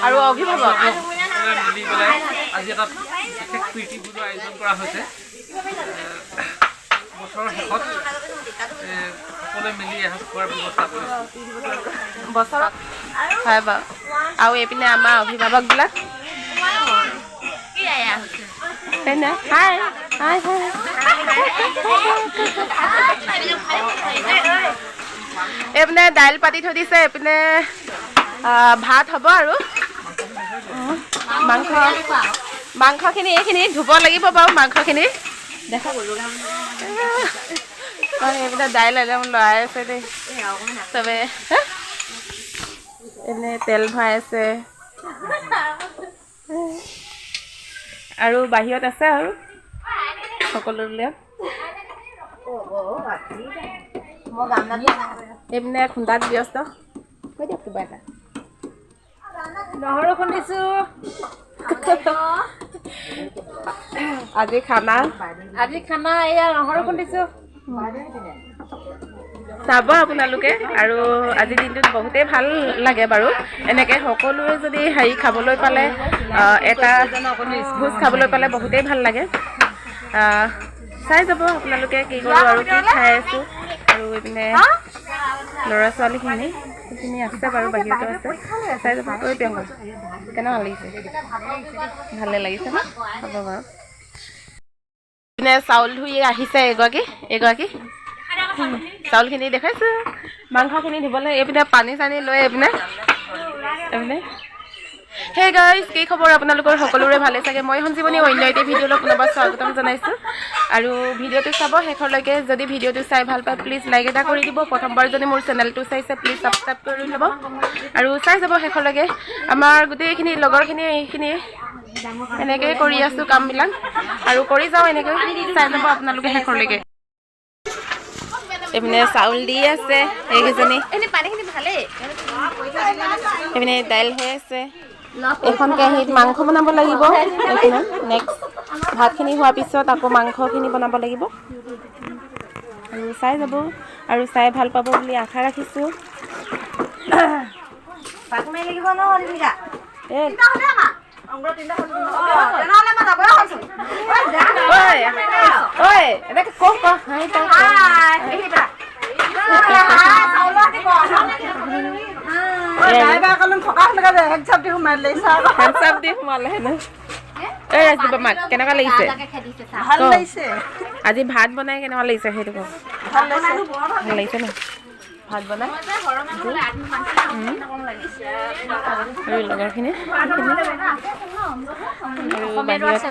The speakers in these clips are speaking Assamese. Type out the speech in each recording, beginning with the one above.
আৰু অভিভাৱক মিলি পেলাই আজি এটা বিশেষ প্ৰীতি ভোজৰ আয়োজন কৰা হৈছে বছৰৰ শেষত সকলোৱে মিলি এসাঁজ খোৱাৰ ব্যৱস্থা কৰিছে বছৰত হয় বাৰু আৰু এইপিনে আমাৰ অভিভাৱকবিলাক এইপিনে দাইল পাতি থৈ দিছে এইপিনে ভাত হ'ব আৰু মাংসখিনি এইখিনি ধুব লাগিব বাৰু মাংসখিনি দেখা এইপিনে দাইল একদম লৰাই আছে দেই চবে এনে তেল ভৰাই আছে আৰু বাহিৰত আছে আৰু সকলোবিলাক এইপিনে খুন্দাত ব্যস্ত কৈ দিয়ক কিবা এটা নহৰু খুন্দিছো আজি খানা এয়া নহৰু খুন্দিছো চাব আপোনালোকে আৰু আজিৰ দিনটোত বহুতেই ভাল লাগে বাৰু এনেকৈ সকলোৱে যদি হেৰি খাবলৈ পালে এটা ভোজ খাবলৈ পালে বহুতেই ভাল লাগে চাই যাব আপোনালোকে কি কৰোঁ আৰু কি খাই আছোঁ আৰু এইপিনে ল'ৰা ছোৱালীখিনি সেইখিনি আছে বাৰু বাহিৰতো আছে চাই যাব কৈ পেংগল কেনেকুৱা লাগিছে ভালে লাগিছে ন হ'ব বাৰু এইপিনে চাউল ধুই আহিছে এগৰাকী চাউলখিনি দেখাইছোঁ মাংসখিনি ধুবলৈ এইপিনে পানী চানী লৈ এইপিনে হে গাইজ কি খবৰ আপোনালোকৰ সকলোৰে ভালে চাগে মই সঞ্জীৱনী অন্য এটি ভিডিঅ'লৈ পুনৰবাৰ স্বাগতম জনাইছোঁ আৰু ভিডিঅ'টো চাব শেষলৈকে যদি ভিডিঅ'টো চাই ভাল পায় প্লিজ লাইক এটা কৰি দিব প্ৰথমবাৰ যদি মোৰ চেনেলটো চাইছে প্লিজ ছাবস্ক্ৰাইব কৰি ল'ব আৰু চাই যাব শেষলৈকে আমাৰ গোটেইখিনি লগৰখিনি এইখিনি এনেকৈ কৰি আছোঁ কামবিলাক আৰু কৰি যাওঁ এনেকৈ চাই যাব আপোনালোকে শেষলৈকে এইপিনে চাউল দি আছে এইকেইজনী এইপিনে দাইল হৈ আছে এখন কেৰাহীত মাংস বনাব লাগিব এইখিনি নেক্সট ভাতখিনি হোৱাৰ পিছত আকৌ মাংসখিনি বনাব লাগিব আৰু চাই যাব আৰু চাই ভাল পাব বুলি আশা ৰাখিছোঁ কেনেকুৱা লাগিছে আজি ভাত বনাই কেনেকুৱা লাগিছে সেইটো কওক ভাল লাগিছে ন ভাত বনাই আৰু লগৰখিনি আৰু বাহিৰত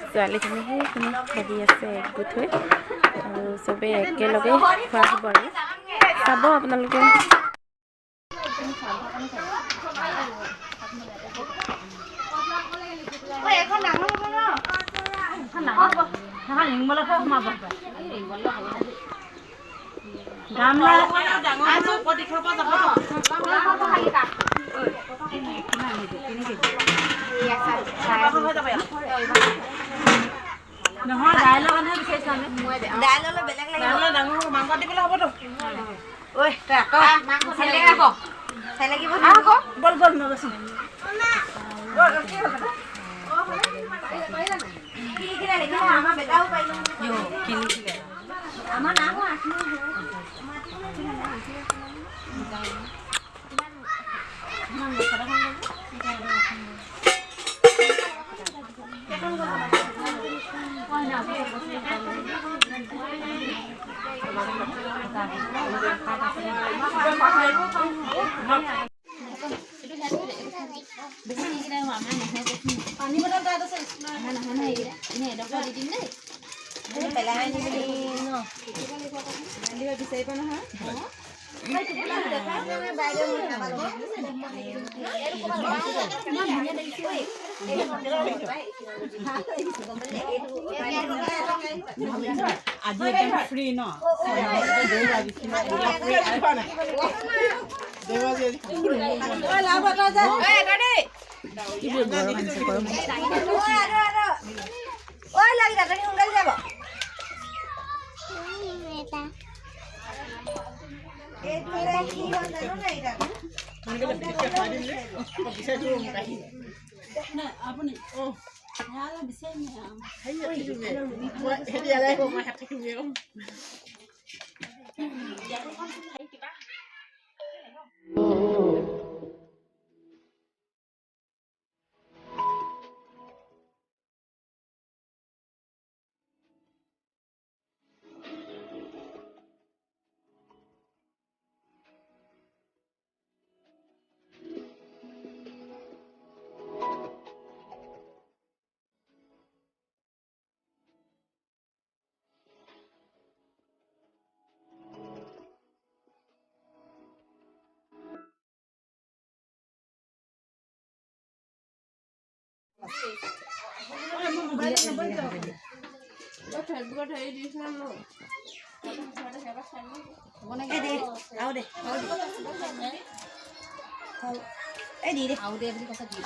ছোৱালীখিনি সেইখিনি ভাবি আছে একগোট হৈ আৰু চবেই একেলগে খোৱা হ'ব আৰু চাব আপোনালোকে নহয় দাইলৰ কাৰণে বিচাৰিছো আমি দাইললৈ বেলেগ লাগিব ডাঙৰ মাংস দিবলৈ হ'বতো ঐ তই আকৌ মাংস চাই লাগিব আকৌ বল মই গৈছো আমাৰ বেটাও পাইলো আমাৰ নাম পানী বটল তাত আছে নহয় এনে এডোখৰ দি দিম দেই পেলাই নিবি ন দিব বিচাৰিব নহয় আজি একদম ফ্ৰী ন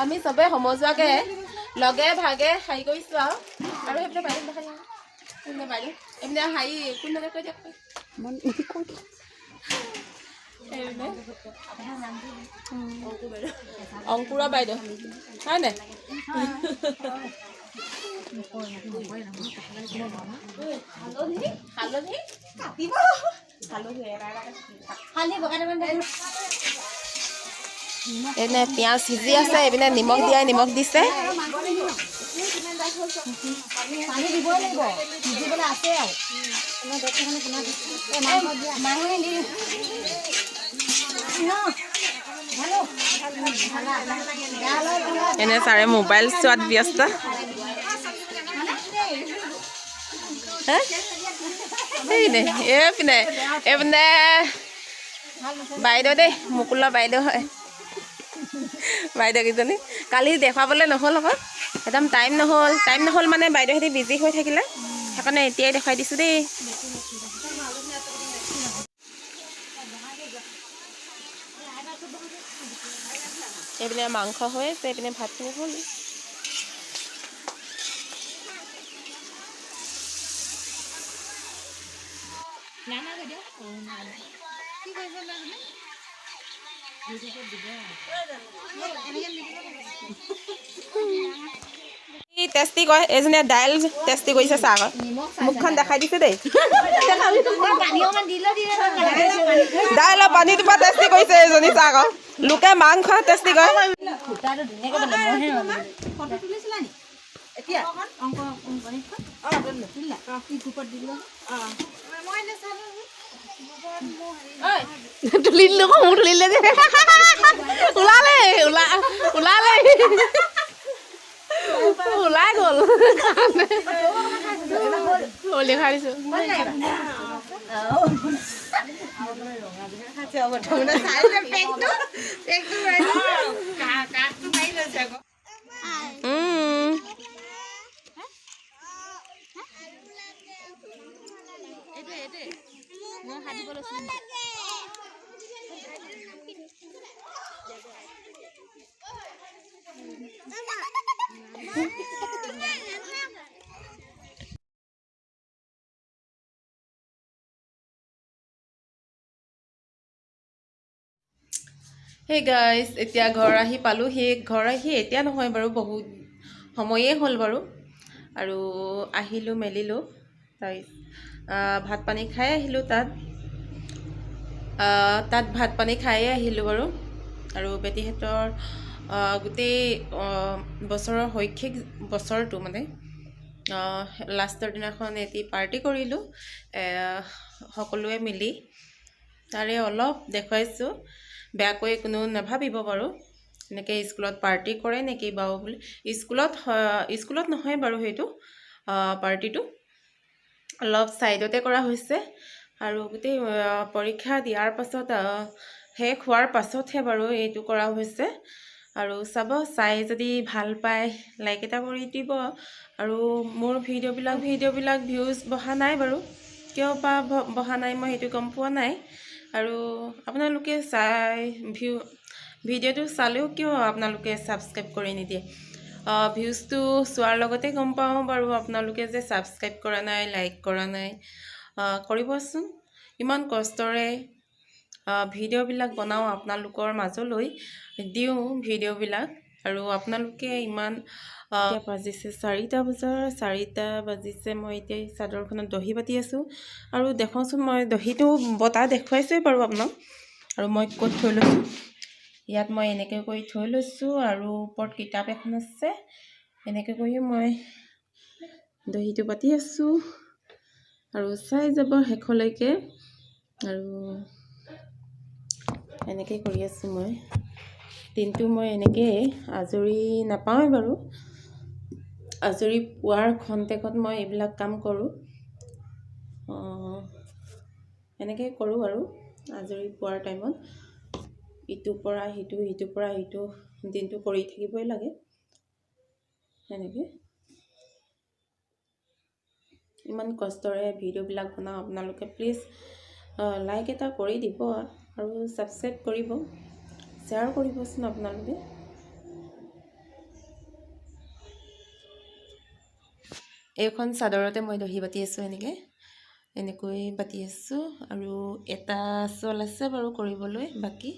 আমি চবে সমজুৱাকে লগে ভাগে হেৰি কৰিছোঁ আৰু সেইপিনে বাইদেউ দেখাই কোনে বাইদেউ এইপিনে হেৰি কোনে কৈ দিয়ক অংকুৰা বাইদেউ হয়নে হালধি এনে পিঁয়াজ সিজি আছে এইপিনে নিমখ দিয়াই নিমখ দিছে পানী দিবই লাগিব সিজিবলৈ আছে এনে ছাৰে মোবাইল চোৱাত ব্যস্ত এইপিনে এইপিনে বাইদেউ দেই মুকুলৰ বাইদেউ হয় বাইদেউ কেইজনী কালি দেখুৱাবলৈ নহ'ল আকৌ একদম টাইম নহ'ল মানে বাইদেউহঁতি বিজি হৈ থাকিলে সেইকাৰণে এতিয়াই দেখুৱাই দিছোঁ দেই এইপিনে মাংস হৈ আছে এইপিনে ভাতখিনি হ'ল টেষ্টি কয় এইজনীয়ে দাইল টেষ্টি কৰিছে চাহ আকৌ মুখখন দেখাই দিছে দেই দাইলৰ পানীটো পৰা টেষ্টি কৰিছে এইজনী চাহ আকৌ লোকে মাংস টেষ্টি কৰে তুলিলে ওলালে ওলাই গ'ল লিখাই দিছোঁ হে গাইজ এতিয়া ঘৰ আহি পালোঁ ঘৰ আহি এতিয়া নহয় বাৰু বহুত সময়েই হ'ল বাৰু আৰু আহিলোঁ মেলিলোঁ ভাত পানী খাই আহিলোঁ তাত ভাত পানী খায়ে আহিলোঁ বাৰু আৰু বেটীহঁতৰ গোটেই বছৰৰ শৈক্ষিক বছৰটো মানে লাষ্টৰ দিনাখন এটি পাৰ্টি কৰিলোঁ সকলোৱে মিলি তাৰে অলপ দেখুৱাইছোঁ বেয়াকৈ কোনো নাভাবিব বাৰু এনেকৈ স্কুলত পাৰ্টি কৰে নেকি বাৰু বুলি স্কুলত নহয় বাৰু সেইটো পাৰ্টিটো অলপ ছাইডতে কৰা হৈছে আৰু গোটেই পৰীক্ষা দিয়াৰ পাছত শেষ হোৱাৰ পাছতহে বাৰু এইটো কৰা হৈছে আৰু চাই যদি ভাল পায় লাইক এটা কৰি দিব আৰু মোৰ ভিডিঅ'বিলাক ভিউজ বহা নাই বাৰু কিয় বা বহা নাই মই সেইটো গম পোৱা নাই আৰু আপোনালোকে ভিডিঅ'টো চালেও কিয় আপোনালোকে ছাবস্ক্ৰাইব কৰি নিদিয়ে ভিউজটো চোৱাৰ লগতে গম পাওঁ বাৰু আপোনালোকে যে ছাবস্ক্ৰাইব কৰা নাই লাইক কৰা নাই কৰিবচোন ইমান কষ্টৰে ভিডিঅ'বিলাক বনাওঁ আপোনালোকৰ মাজলৈ দিওঁ ভিডিঅ'বিলাক আৰু আপোনালোকে ইমান এতিয়া বাজিছে 4টা বজাৰ 4টা বাজিছে মই এতিয়া চাদৰখনত দহি বাতি আছোঁ আৰু দেখোঁচোন মই দহিটো বতা দেখুৱাইছোৱে বাৰু আপোনাক আৰু মই ক'ত থৈ লৈছোঁ ইয়াত মই এনেকৈ কৰি থৈ লৈছোঁ আৰু ওপৰত কিতাপ এখন আছে এনেকৈ কৰি মই দহিটো বাতি আছোঁ আৰু চাই যাব শেষলৈকে আৰু এনেকৈ কৰি আছোঁ মই দিনটো মই এনেকৈ আজৰি নাপাওঁৱে বাৰু আজৰি পোৱাৰ খন্তেকত মই এইবিলাক কাম কৰোঁ এনেকৈ কৰোঁ আৰু আজৰি পোৱাৰ টাইমত ইটোৰ পৰা সিটো সিটোৰ পৰা সিটো দিনটো কৰি থাকিবই লাগে সেনেকৈ ইমান কষ্টৰে ভিডিঅ'বিলাক বনাওঁ আপোনালোকে প্লিজ লাইক এটা কৰি দিব আৰু ছাবস্ক্ৰাইব কৰিব শ্বেয়াৰ কৰিবচোন আপোনালোকে এইখন চাদৰতে মই দহি বাতি আছোঁ এনেকৈ বাতি আছোঁ আৰু এটা চল আছে বাৰু কৰিবলৈ বাকী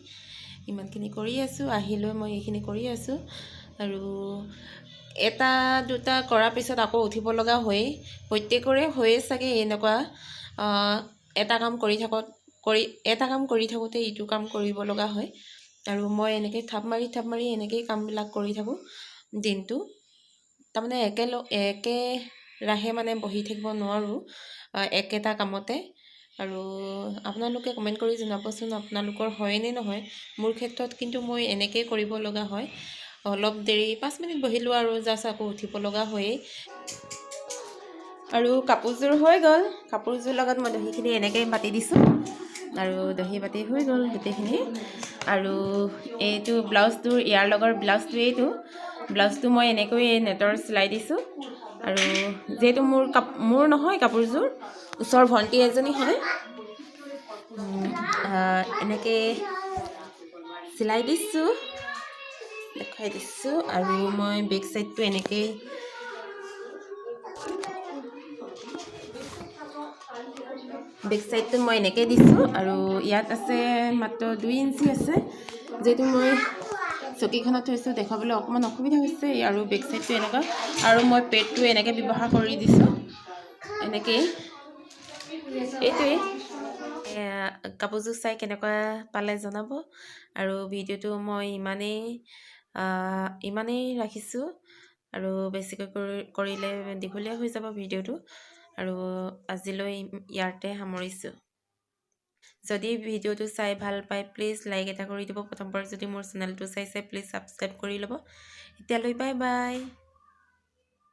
ইমানখিনি কৰি আছোঁ আহিলৈ মই এইখিনি কৰি আছোঁ আৰু এটা দুটা কৰাৰ পিছত আকৌ উঠিব লগা হয়েই প্ৰত্যেকৰে হৈয়ে চাগে এনেকুৱা এটা কাম কৰি থাকোঁতে ইটো কাম কৰিব লগা হয় আৰু মই এনেকৈ থাপ মাৰি এনেকেই কামবিলাক কৰি থাকোঁ দিনটো তাৰমানে একেৰাহে মানে বহি থাকিব নোৱাৰোঁ একেটা কামতে আৰু আপোনালোকে কমেণ্ট কৰি জনাবচোন আপোনালোকৰ হয়নে নহয় মোৰ ক্ষেত্ৰত কিন্তু মই এনেকেই কৰিব লগা হয় অলপ দেৰি 5 মিনিট বহিলোঁ আৰু জাষ্ট আকৌ উঠিব লগা হয়েই আৰু কাপোৰযোৰ হৈ গ'ল কাপোৰযোৰ লগত মই দহিখিনি এনেকৈ বাতি দিছোঁ আৰু দহি বাতি হৈ গ'ল গোটেইখিনি আৰু এইটো ব্লাউজটোৰ ইয়াৰ লগৰ ব্লাউজটো ব্লাউজটো মই এনেকৈ নেটৰ চিলাই দিছোঁ আৰু যিহেতু মোৰ নহয় কাপোৰযোৰ ওচৰৰ ভণ্টি এজনী হয় এনেকৈ চিলাই দিছোঁ দেখাই দিছোঁ আৰু মই বেক চাইডটো এনেকৈ বেক চাইডটো মই এনেকৈ দিছোঁ আৰু ইয়াত আছে মাত্ৰ 2 ইঞ্চি আছে যিহেতু মই চকীখনত থৈছোঁ দেখাবলৈ অকণমান অসুবিধা হৈছে আৰু বেক চাইডটো এনেকুৱা আৰু মই পেডটো এনেকৈ ব্যৱহাৰ কৰি দিছোঁ এনেকৈ এইটোৱেই কাপোৰযোৰ চাই কেনেকুৱা পালে জনাব আৰু ভিডিঅ'টো মই ইমানেই ৰাখিছোঁ আৰু বেছিকৈ কৰিলে দীঘলীয়া হৈ যাব ভিডিঅ'টো আৰু আজিলৈ ইয়াতে সামৰিছোঁ যদি ভিডিঅ'টো চাই ভাল পায় প্লিজ লাইক এটা কৰি দিব প্ৰথমবাৰ যদি মোৰ চেনেলটো চাইছে প্লিজ ছাবস্ক্ৰাইব কৰি ল'ব এতিয়ালৈ বাই বাই